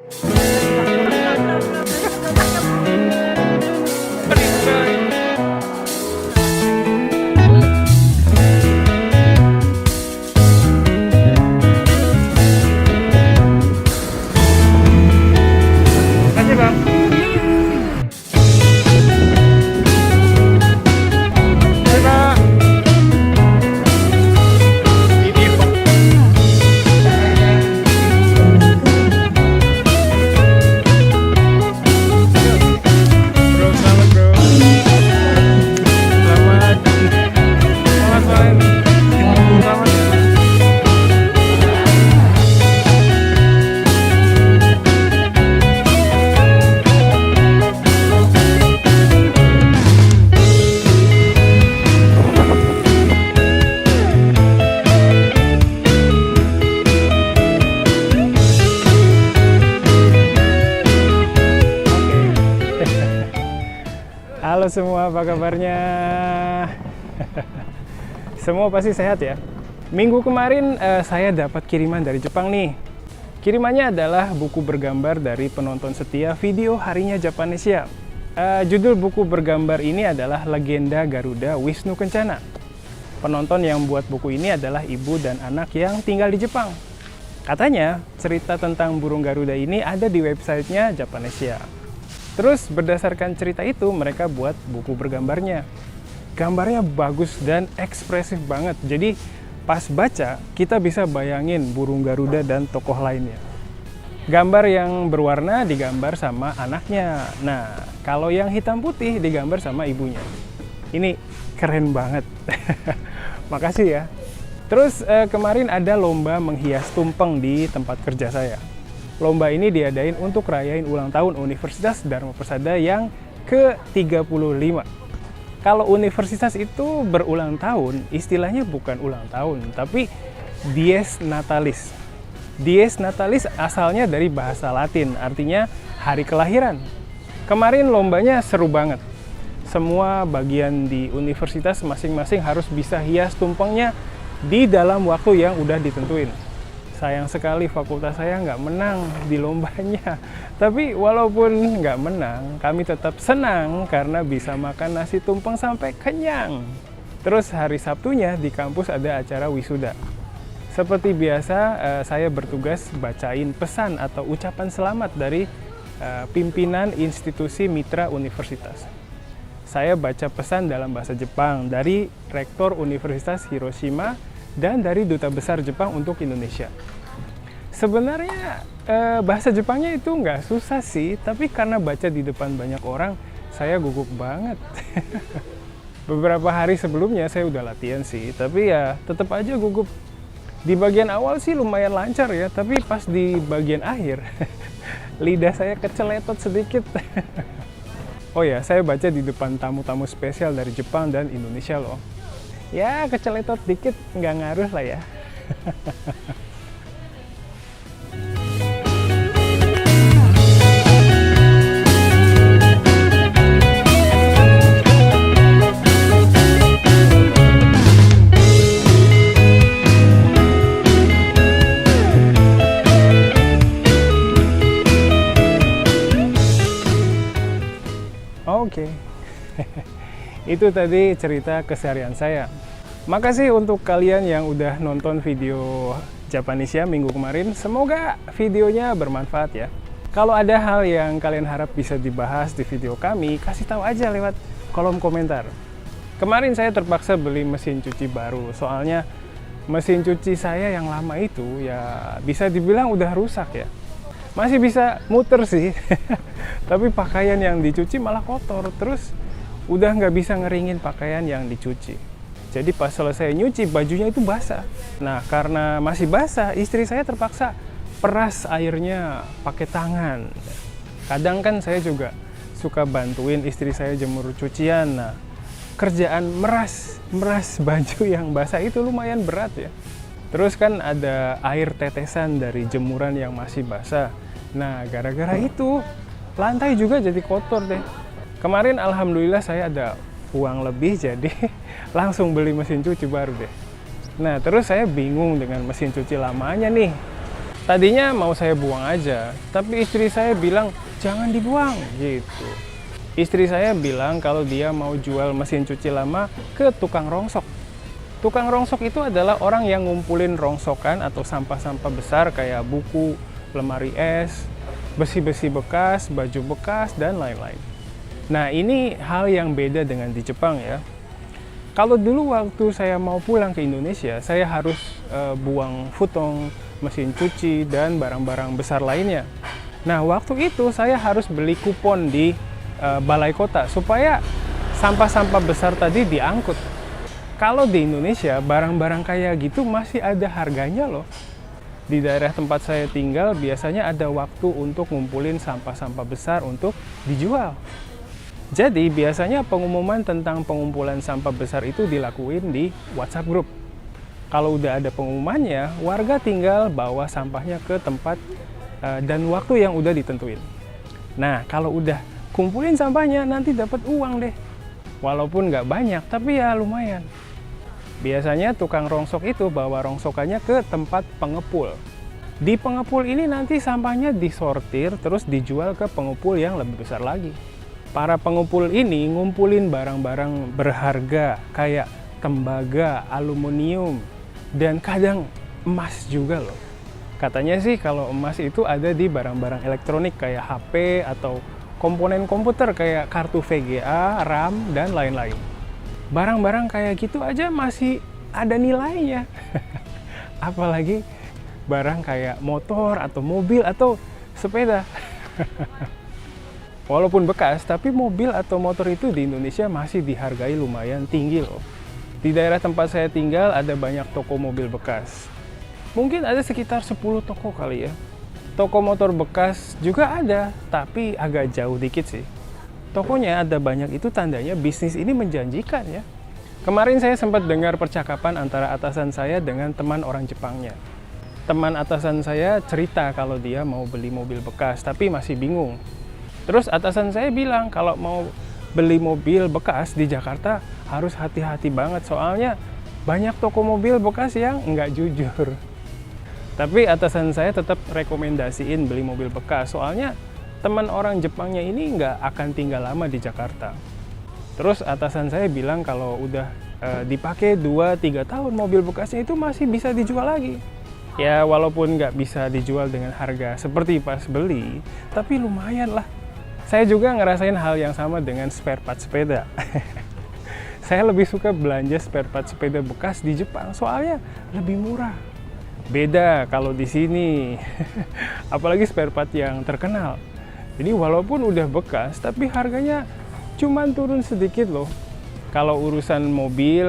Makasih Bang. Hai Pak. Ini Pak. Bro, selamat bro. Selamat. Selamat malam. Selamat. Halo semua, apa kabarnya? Semua pasti sehat ya? Minggu kemarin saya dapat kiriman dari Jepang nih. Kirimannya adalah buku bergambar dari penonton setia video Harinya Japanesia. Judul buku bergambar ini adalah Legenda Garuda Wisnu Kencana. Penonton yang buat buku ini adalah ibu dan anak yang tinggal di Jepang. Katanya, cerita tentang burung Garuda ini ada di websitenya Japanesia. Terus berdasarkan cerita itu mereka buat buku bergambarnya. Gambarnya bagus dan ekspresif banget. Jadi pas baca kita bisa bayangin burung Garuda dan tokoh lainnya. Gambar yang berwarna digambar sama anaknya. Nah, kalau yang hitam putih digambar sama ibunya. Ini keren banget. Makasih ya. Terus kemarin ada lomba menghias tumpeng di tempat kerja saya. Lomba ini diadain untuk rayain ulang tahun Universitas Dharma Persada yang ke-35. Kalau universitas itu berulang tahun, istilahnya bukan ulang tahun, tapi Dies Natalis. Dies Natalis asalnya dari bahasa Latin, artinya hari kelahiran. Kemarin lombanya seru banget. Semua bagian di universitas masing-masing harus bisa hias tumpengnya di dalam waktu yang udah ditentuin. Sayang sekali fakultas saya nggak menang di lombanya. Tapi walaupun nggak menang, kami tetap senang karena bisa makan nasi tumpeng sampai kenyang. Terus hari Sabtunya di kampus ada acara wisuda. Seperti biasa, saya bertugas bacain pesan atau ucapan selamat dari pimpinan institusi mitra universitas. Saya baca pesan dalam bahasa Jepang dari Rektor Universitas Hiroshima dan dari Duta Besar Jepang untuk Indonesia. Sebenarnya bahasa Jepangnya itu nggak susah sih, tapi karena baca di depan banyak orang, saya gugup banget. Beberapa hari sebelumnya saya udah latihan sih, tapi ya tetap aja gugup. Di bagian awal sih lumayan lancar ya, tapi pas di bagian akhir, lidah saya keceletot sedikit. Oh ya, saya baca di depan tamu-tamu spesial dari Jepang dan Indonesia loh. Ya, keceletot dikit nggak ngaruh lah ya. Oke. Itu tadi cerita keseharian saya. Makasih untuk kalian yang udah nonton video Japanesia minggu kemarin. Semoga videonya bermanfaat ya. Kalau ada hal yang kalian harap bisa dibahas di video kami, kasih tahu aja lewat kolom komentar. Kemarin saya terpaksa beli mesin cuci baru, soalnya mesin cuci saya yang lama itu ya bisa dibilang udah rusak ya. Masih bisa muter sih, tapi pakaian yang dicuci malah kotor, terus udah nggak bisa ngeringin pakaian yang dicuci. Jadi pas selesai nyuci, bajunya itu basah. Nah, karena masih basah, istri saya terpaksa peras airnya pakai tangan. Kadang kan saya juga suka bantuin istri saya jemur cucian. Nah, kerjaan meras baju yang basah itu lumayan berat ya. Terus kan ada air tetesan dari jemuran yang masih basah. Nah, gara-gara itu lantai juga jadi kotor deh. Kemarin alhamdulillah saya ada uang lebih, jadi langsung beli mesin cuci baru deh. Nah, terus saya bingung dengan mesin cuci lamanya nih. Tadinya mau saya buang aja, tapi istri saya bilang jangan dibuang gitu. Istri saya bilang kalau dia mau jual mesin cuci lama ke tukang rongsok. Tukang rongsok itu adalah orang yang ngumpulin rongsokan atau sampah-sampah besar kayak buku, lemari es, besi-besi bekas, baju bekas, dan lain-lain. Nah, ini hal yang beda dengan di Jepang ya. Kalau dulu waktu saya mau pulang ke Indonesia, saya harus buang futong, mesin cuci, dan barang-barang besar lainnya. Nah, waktu itu saya harus beli kupon di balai kota supaya sampah-sampah besar tadi diangkut. Kalau di Indonesia, barang-barang kayak gitu masih ada harganya loh. Di daerah tempat saya tinggal, biasanya ada waktu untuk ngumpulin sampah-sampah besar untuk dijual. Jadi, biasanya pengumuman tentang pengumpulan sampah besar itu dilakuin di WhatsApp group. Kalau udah ada pengumumannya, warga tinggal bawa sampahnya ke tempat dan waktu yang udah ditentuin. Nah, kalau udah kumpulin sampahnya, nanti dapat uang deh. Walaupun nggak banyak, tapi ya lumayan. Biasanya tukang rongsok itu bawa rongsokannya ke tempat pengepul. Di pengepul ini nanti sampahnya disortir, terus dijual ke pengepul yang lebih besar lagi. Para pengepul ini ngumpulin barang-barang berharga kayak tembaga, aluminium, dan kadang emas juga loh. Katanya sih kalau emas itu ada di barang-barang elektronik kayak HP atau komponen komputer kayak kartu VGA, RAM, dan lain-lain. Barang-barang kayak gitu aja masih ada nilainya. Apalagi barang kayak motor atau mobil atau sepeda. Walaupun bekas, tapi mobil atau motor itu di Indonesia masih dihargai lumayan tinggi loh. Di daerah tempat saya tinggal ada banyak toko mobil bekas. Mungkin ada sekitar 10 toko kali ya. Toko motor bekas juga ada, tapi agak jauh dikit sih. Tokonya ada banyak itu tandanya bisnis ini menjanjikan ya. Kemarin saya sempat dengar percakapan antara atasan saya dengan teman orang Jepangnya. Teman atasan saya cerita kalau dia mau beli mobil bekas, tapi masih bingung. Terus atasan saya bilang kalau mau beli mobil bekas di Jakarta harus hati-hati banget soalnya banyak toko mobil bekas yang nggak jujur. Tapi atasan saya tetap rekomendasiin beli mobil bekas soalnya teman orang Jepangnya ini nggak akan tinggal lama di Jakarta. Terus atasan saya bilang kalau udah dipakai 2-3 tahun mobil bekasnya itu masih bisa dijual lagi. Ya walaupun nggak bisa dijual dengan harga seperti pas beli, tapi lumayan lah. Saya juga ngerasain hal yang sama dengan spare part sepeda. Saya lebih suka belanja spare part sepeda bekas di Jepang, soalnya lebih murah. Beda kalau di sini, apalagi spare part yang terkenal. Jadi walaupun udah bekas, tapi harganya cuman turun sedikit loh. Kalau urusan mobil,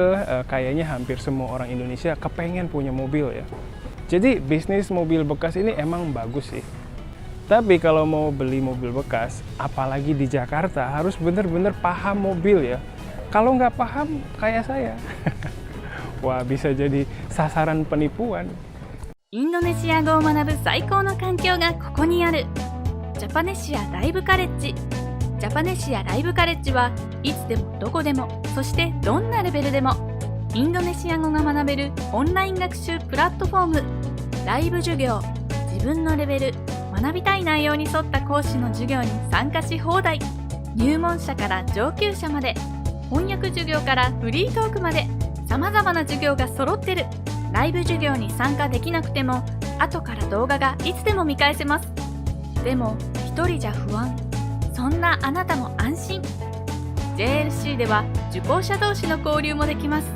kayaknya hampir semua orang Indonesia kepengen punya mobil ya. Jadi bisnis mobil bekas ini emang bagus sih. Tapi kalau mau beli mobil bekas, apalagi di Jakarta, harus bener-bener paham mobil ya. Kalau nggak paham, kayak saya. Wah, bisa jadi sasaran penipuan. インドネシア語を学ぶ最高の環境がここにある。ジャパネシアライブカレッジ。ジャパネシアライブカレッジはいつでもどこでも、そしてどんなレベルでも、インドネシア語が学べるオンライン学習プラットフォーム。ライブ授業、自分のレベル、学びたい内容に沿った講師の授業に参加し放題。入門者から上級者まで、翻訳授業からフリートークまで、様々な授業が揃ってる。ライブ授業に参加できなくても、後から動画がいつでも見返せます。でも、一人じゃ不安。そんなあなたも安心。JLC では受講者同士の交流もできます。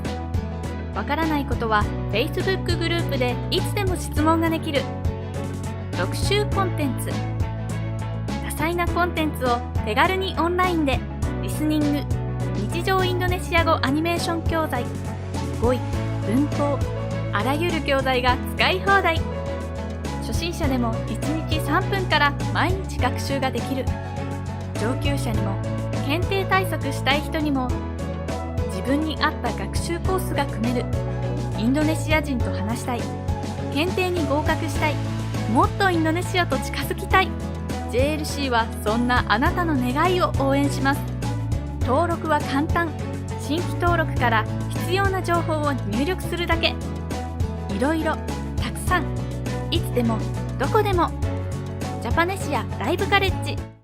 わからないことは Facebook グループでいつでも質問ができる。特集コンテンツ。多彩なコンテンツを手軽にオンラインでリスニング、日常インドネシア語アニメーション教材、語彙、文法、あらゆる教材が使い放題。初心者でも1日3分から毎日学習ができる。上級者にも検定対策したい人にも自分に合った学習コースが組める。インドネシア人と話したい、検定に合格したい、もっとインドネシアと近づきたい。 JLC はそんなあなたの願いを応援します。登録は簡単。新規登録から必要な情報を入力するだけ。いろいろたくさん、いつでもどこでもジャパネシアライブカレッジ。